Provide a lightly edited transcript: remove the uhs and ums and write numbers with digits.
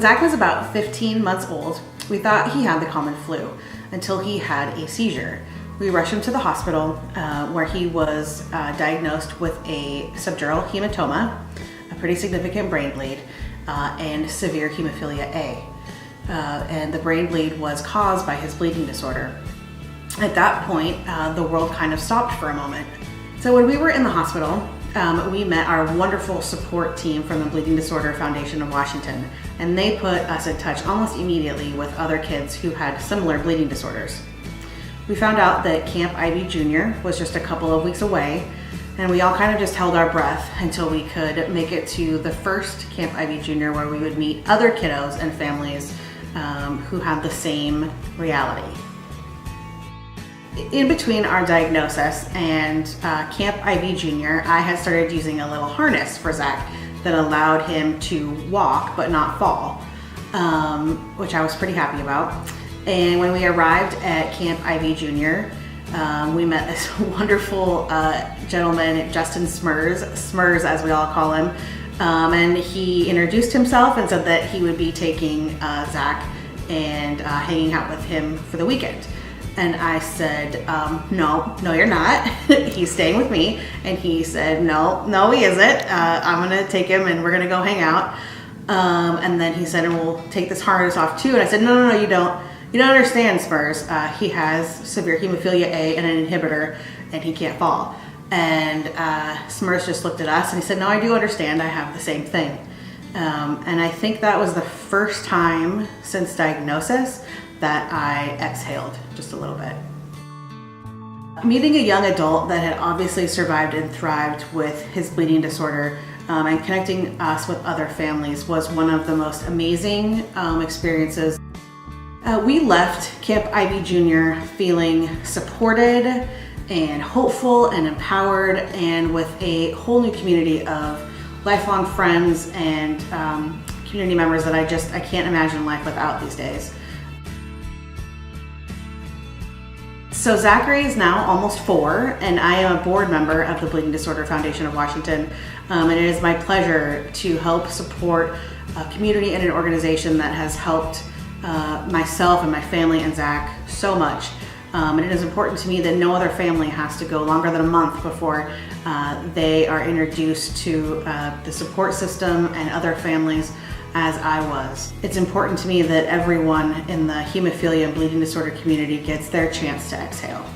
Zach was about 15 months old, we thought he had the common flu until he had a seizure. We rushed him to the hospital where he was diagnosed with a subdural hematoma, a pretty significant brain bleed, and severe hemophilia A. And the brain bleed was caused by his bleeding disorder. At that point, the world kind of stopped for a moment. So when we were in the hospital, we met our wonderful support team from the Bleeding Disorder Foundation of Washington, and they put us in touch almost immediately with other kids who had similar bleeding disorders. We found out that Camp IB Junior was just a couple of weeks away, and we all kind of just held our breath until we could make it to the first Camp IB Junior, where we would meet other kiddos and families who had the same reality. In between our diagnosis and Camp IB Junior, I had started using a little harness for Zach that allowed him to walk but not fall, which I was pretty happy about. And when we arrived at Camp IB Junior, we met this wonderful gentleman, Justin Smurs as we all call him, and he introduced himself and said that he would be taking Zach and hanging out with him for the weekend. And I said, no, you're not. He's staying with me. And he said, no, he isn't. I'm gonna take him and we're gonna go hang out. And then he said, and we'll take this harness off too. And I said, no, you don't. You don't understand, Spurs. He has severe hemophilia A and an inhibitor, and he can't fall. And Smurs just looked at us and he said, no, I do understand. I have the same thing. And I think that was the first time since diagnosis that I exhaled just a little bit. Meeting a young adult that had obviously survived and thrived with his bleeding disorder and connecting us with other families was one of the most amazing experiences. We left Camp IB Junior feeling supported and hopeful and empowered, and with a whole new community of lifelong friends and community members that I can't imagine life without these days. So Zachary is now almost 4, and I am a board member of the Bleeding Disorder Foundation of Washington, and it is my pleasure to help support a community and an organization that has helped myself and my family and Zach so much. And it is important to me that no other family has to go longer than a month before they are introduced to the support system and other families as I was. It's important to me that everyone in the hemophilia and bleeding disorder community gets their chance to exhale.